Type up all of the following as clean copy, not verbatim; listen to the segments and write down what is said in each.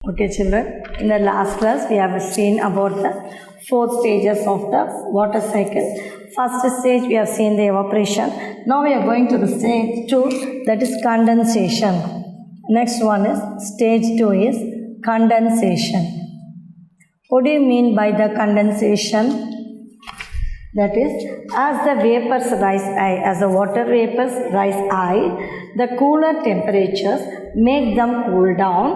Okay, children, in the last class we have seen about the 4 stages of the water cycle. First stage we have seen the evaporation. Now we are going to the stage 2, that is condensation. Next one is stage 2 is condensation. What do you mean by the condensation? That is, as the vapors rise high, as the water vapors rise high, the cooler temperatures make them cool down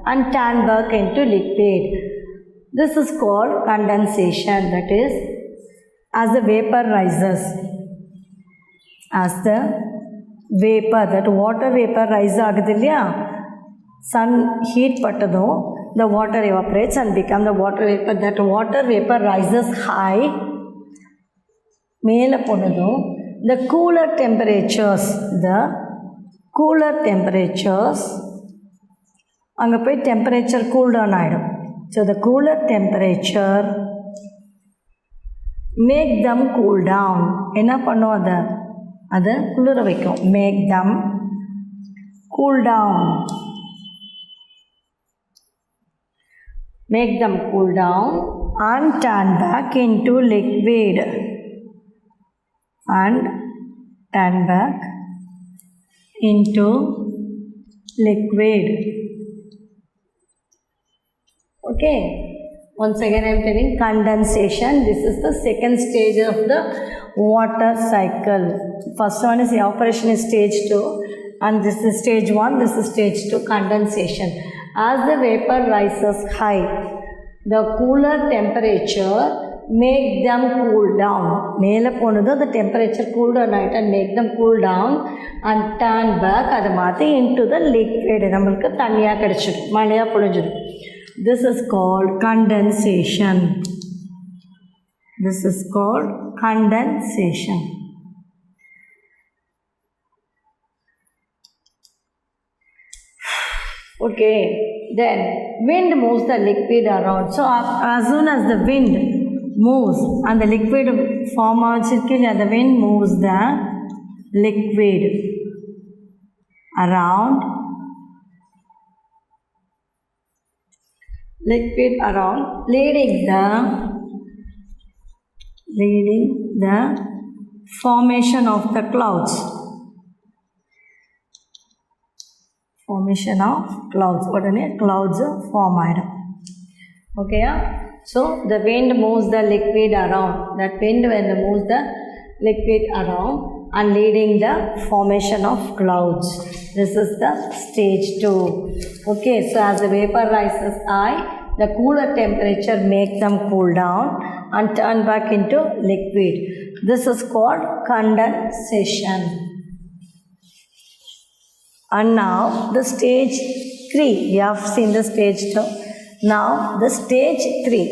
and turn back into liquid. This is called condensation. That is, as the vapor rises, as the vapor, that water vapor rises agudilya, sun heat pattadho, the water evaporates and become the water vapor. That water vapor rises high, மேலே போனதும் the cooler temperatures அங்கே போய் temperature cool down ஆகிடும். So the cooler temperature make them cool down. என்ன பண்ணும் அதை குளிர வைக்கும். make them cool down. make them cool down and turn back into liquid. And turn back into liquid. Okay, once again I am telling condensation. This is the second stage of the water cycle. First one is evaporation is stage 2, and this is stage 1, this is stage 2, condensation. As the vapor rises high, the cooler temperature make them cool down. மேலே போனது the temperature cool down ஆகிட்டு and make them cool down and turn back, அதை மாற்றி into the liquid. நம்மளுக்கு தண்ணியாக கிடச்சிடும், மழையாக பொழிஞ்சிடும். This is called condensation. This is called condensation. Okay, then wind moves the liquid around. So as soon as the wind moves and the liquid form ஆகிச்சிருக்கில்லையா, the wind moves the liquid around, leading the formation of the clouds. Formation of clouds. உடனே clouds form ஆகிடும். ஓகேயா? So the wind moves the liquid around. That wind when moves the liquid around and leading the formation of clouds. This is the stage 2. Okay, so as the vapor rises high, the cooler temperature makes them cool down and turn back into liquid. This is called condensation. And now the stage 3. You have seen the stage 2. Now the stage 3.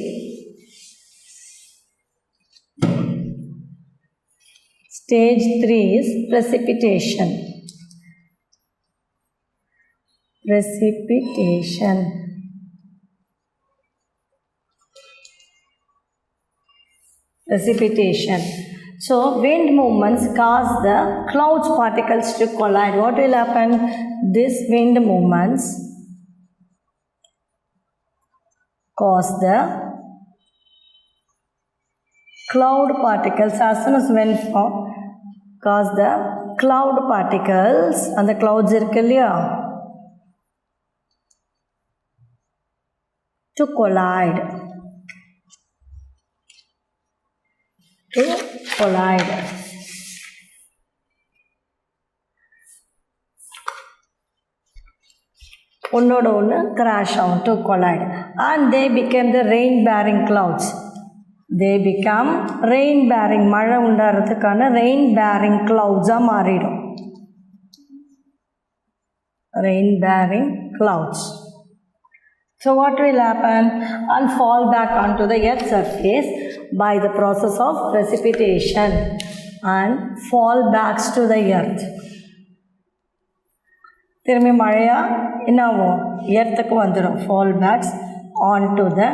Stage 3 is precipitation. Precipitation. So wind movements cause the clouds particles to collide. What will happen? These wind movements cause the cloud particles, as soon as wind form, cause the cloud particles and the clouds irukilliya to collide. ஒன்னோட ஒன்று crash ஆகும், to collide, and they become the rain bearing clouds. They become rain bearing, மழை உண்டாகிறதுக்கான rain bearing clouds-ஆக மாறிடும். Rain bearing clouds. So what will happen? And fall back onto the earth's surface by the process of precipitation and fall back to the earth. திரும்பி மழையா என்னாகும், எர்த்துக்கு வந்துடும். fall backs onto the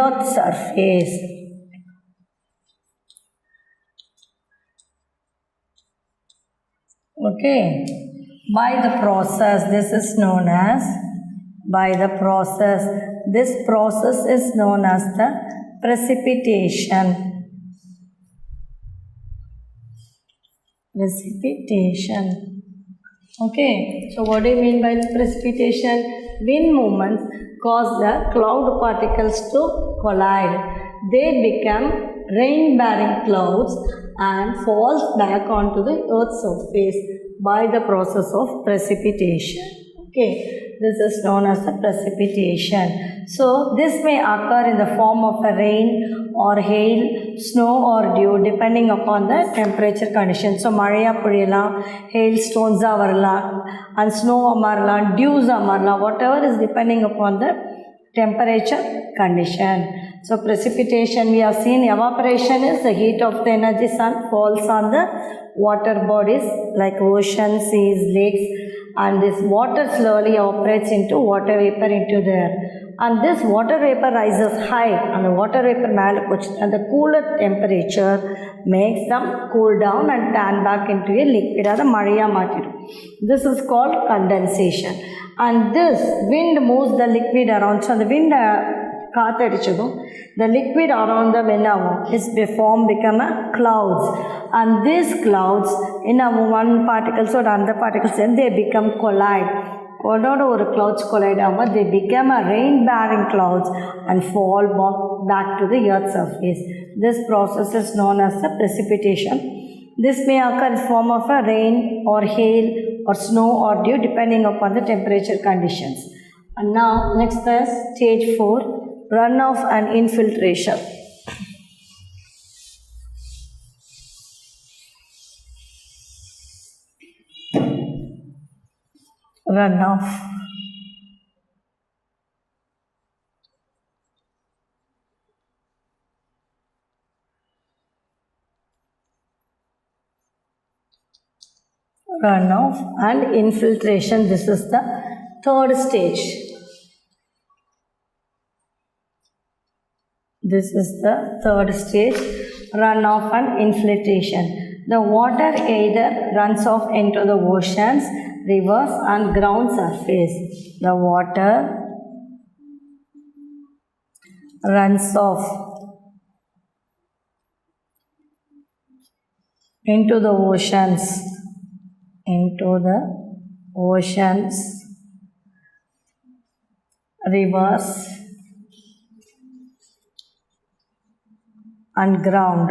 earth's surface. Okay, by the process, this is known as by the process. This process is known as the precipitation. Precipitation. Okay, so what do you mean by precipitation? Wind movements cause the cloud particles to collide. They become rain-bearing clouds and falls back onto the earth's surface by the process of precipitation. Okay, this is known as the precipitation. So this may occur in the form of a rain or hail, snow or dew depending upon the temperature condition. So மழையா பொழியலாம், hailstones வரலாம், and snow வரலாம், dews வரலாம், whatever is depending upon the temperature condition. So precipitation, we have seen evaporation is the heat of the energy sun falls on the water bodies like oceans, seas, lakes, and this water slowly evaporates into water vapor into the air. And this water vapor rises high and the water vapor மேலே போச்சு and the cooler temperature makes them cool down and turn back into a liquid. அதை மழையா மாற்றிடும். This is called condensation. And this wind moves the liquid around. So the wind காற்றடிச்சதும் the liquid around them என்னாகும் is become a clouds, and these clouds என்னாகும் one particles or other particles and they become collide. ஒரு clouds collide ஆகும், they become a rain bearing clouds and fall back to the earth's surface. This process is known as the precipitation. This may occur in form of a rain or hail or snow or dew depending upon the temperature conditions. And now next is stage 4, runoff and infiltration. Runoff. Runoff and infiltration. This is the third stage. This is the third stage, runoff and infiltration. The water either runs off into the oceans, rivers and ground surface. The water runs off into the oceans, rivers and ground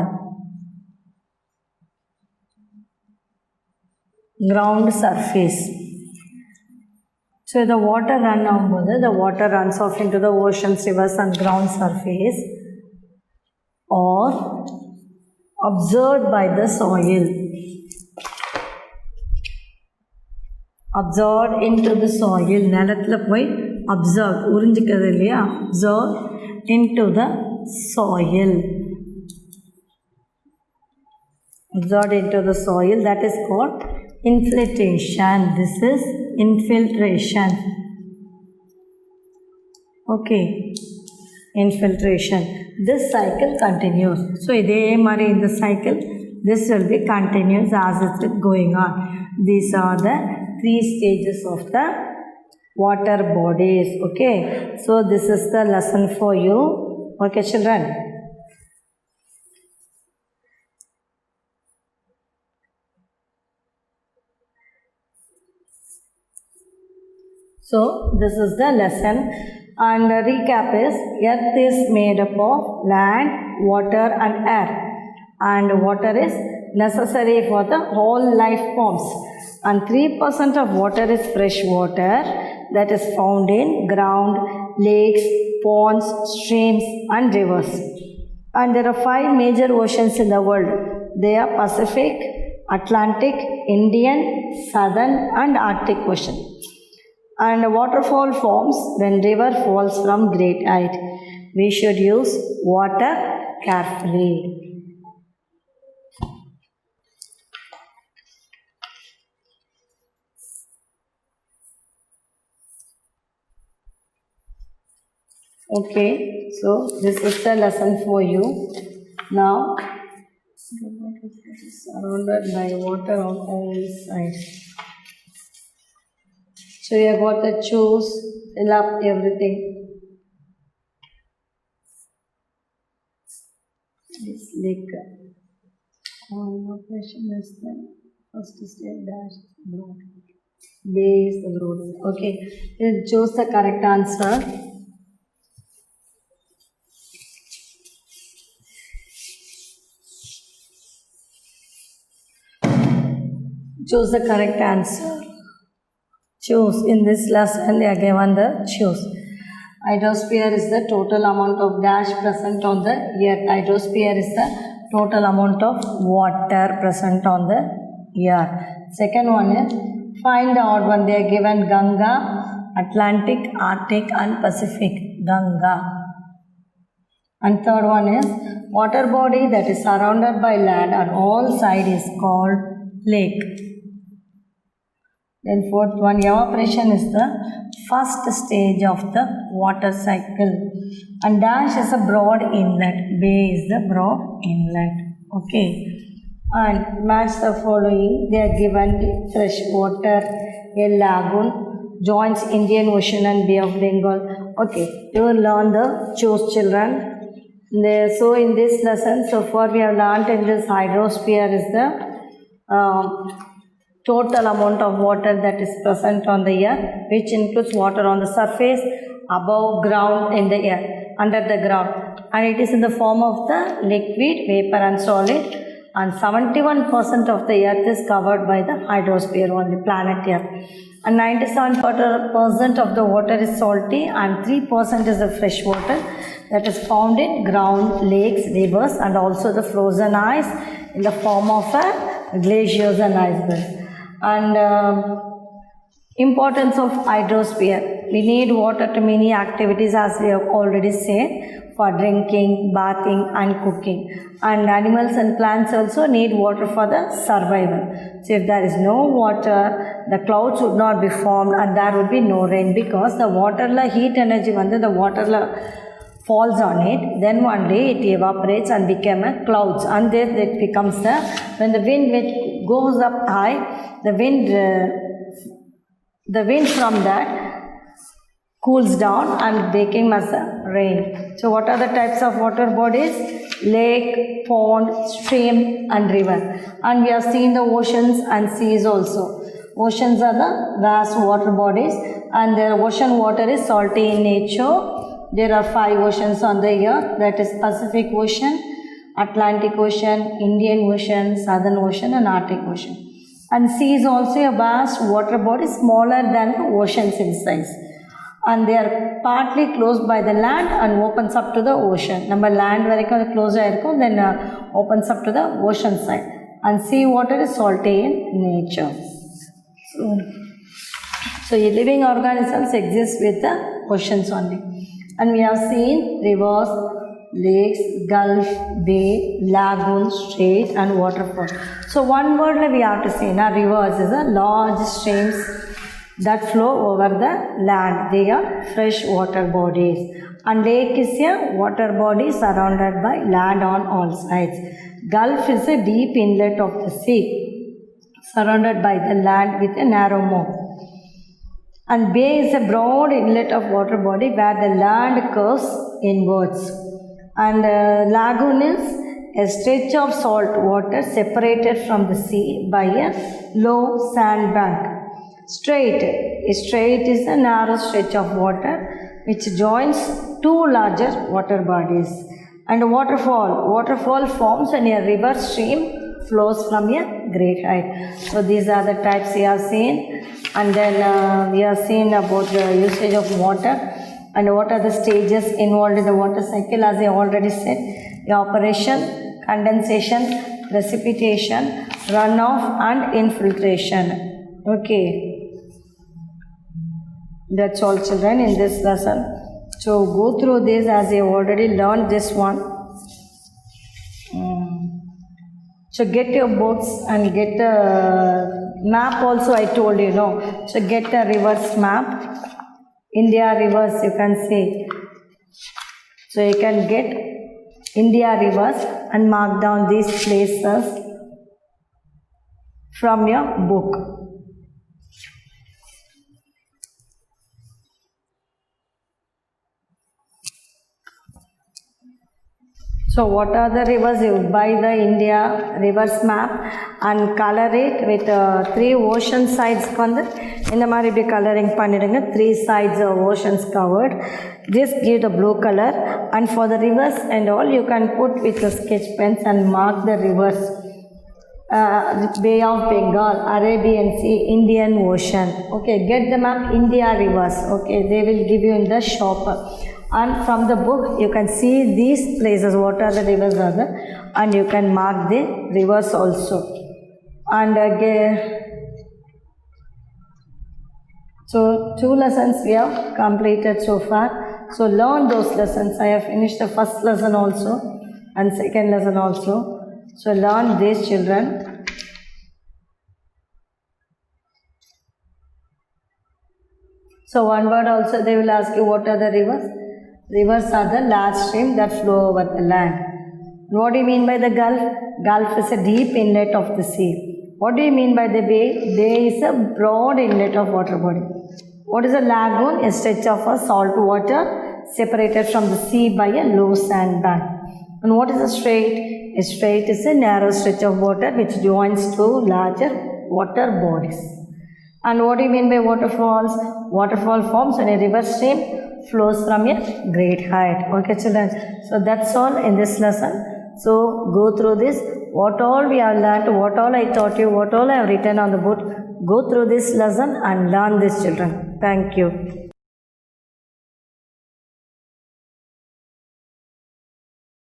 surface. So the water runs off into the oceans, rivers and ground surface or absorbed by the soil. Absorbed into the soil. நிலத்துல போய் absorb உறிஞ்சிக்கிறது இல்லையா, absorb into the soil. Absorbed into the soil, that is called infiltration. This is infiltration. Okay, infiltration. This cycle continues. So இதே மாதிரி இந்த cycle, this will be continuous as it is going on. These are the 3 stages of the water bodies. Okay, so this is the lesson for you. Okay children. So this is the lesson, and the recap is earth is made up of land, water and air, and water is necessary for the whole life forms, and 3% of water is fresh water that is found in ground, lakes, ponds, streams and rivers. And there are 5 major oceans in the world. They are Pacific, Atlantic, Indian, Southern and Arctic Ocean. And waterfall forms when river falls from great height. We should use water carefully. Okay, so this is the lesson for you. Now, surrounded by water on all sides. So you have got to choose, fill up everything. This lake. Operation is the first step dash broad. Base the broad. Okay. Then choose the correct answer. Choose the correct answer. Choose. In this lesson, they are given the choose. Hydrosphere is the total amount of dash present on the earth. Hydrosphere is the total amount of water present on the earth. Second one is find the odd one. They are given Ganga, Atlantic, Arctic and Pacific. Ganga. And third one is water body that is surrounded by land on all sides is called lake. Then fourth one, evaporation is the first stage of the water cycle. And dash is a broad inlet. Bay is the broad inlet. Okay. And match the following. They are given fresh water, a lagoon, joins Indian Ocean and Bay of Bengal. Okay. You will learn the choose, children. So in this lesson, so far we have learned in this hydrosphere is the total amount of water that is present on the earth, which includes water on the surface, above ground, in the air, under the ground, and it is in the form of the liquid, vapor and solid, and 71% of the earth is covered by the hydrosphere only, planet earth, and 97% of the water is salty and 3% is the fresh water that is found in ground, lakes, rivers and also the frozen ice in the form of glaciers and icebergs. And importance of hydrosphere. We need water to many activities, as we have already said, for drinking, bathing and cooking. And animals and plants also need water for the survival. So if there is no water, the clouds would not be formed and there would be no rain, because the water heat energy the water falls on it, then one day it evaporates and become a clouds, and then it becomes the, when the wind goes up high, the wind from that cools down and became as a rain. So what are the types of water bodies? Lake, pond, stream and river. And we have seen the oceans and seas also. Oceans are the vast water bodies and the ocean water is salty in nature. There are 5 oceans on the earth, that is Pacific Ocean, Atlantic Ocean, Indian Ocean, Southern Ocean and Arctic Ocean. And sea is also a vast water body, smaller than the oceans in size. And they are partly closed by the land and opens up to the ocean. Number land varaikum close aayirukkum, then opens up to the ocean side. And sea water is salty in nature. So living organisms exist with the oceans only. And we have seen rivers, lakes, gulf, bay, lagoons, strait and waterfall. So one word we have to say, now rivers is a large streams that flow over the land. They are fresh water bodies. And lake is a water body surrounded by land on all sides. Gulf is a deep inlet of the sea surrounded by the land with a narrow mouth. And bay is a broad inlet of water body where the land curves inwards. And lagoon is a stretch of salt water separated from the sea by a low sand bank. Strait is a narrow stretch of water which joins 2 larger water bodies. And waterfall forms when a river stream flows from a great height. So these are the types we have seen. And then we have seen about the usage of water and what are the stages involved in the water cycle, as I already said: evaporation, condensation, precipitation, runoff and infiltration. Okay, that's all, children, in this lesson. So go through this, as I already learned this one. So get your books and get a map also, I told you, no. So get a rivers map. India rivers, you can see. So you can get India rivers and mark down these places from your book. So what are the rivers? You buy the India rivers map and color it with 3 ocean sides வந்து இந்த மாதிரி இப்படி colouring பண்ணிடுங்க. 3 sides of oceans covered. Just give the blue color, and for the rivers and all you can put with the sketch pens and mark the rivers. Bay of Bengal, Arabian Sea, Indian Ocean. Okay, get the map India rivers. Okay, they will give you in the shop. And from the book you can see these places, what are the rivers are there, and you can mark the rivers also. And again, so 2 lessons we have completed so far. So learn those lessons. I have finished the first lesson also and second lesson also. So learn these, children. So one word also they will ask you, what are the rivers? Rivers are the large streams that flow over the land. What do you mean by the Gulf? Gulf is a deep inlet of the sea. What do you mean by the bay? Bay is a broad inlet of water body. What is a lagoon? A stretch of a salt water separated from the sea by a low sandbank. And what is a strait? A strait is a narrow stretch of water which joins two larger water bodies. And what do you mean by waterfalls? Waterfall forms when a river stream flows from a great height. Okay, children. So that's all in this lesson. So go through this. What all we have learned, what all I taught you, what all I have written on the book. Go through this lesson and learn this, children. Thank you.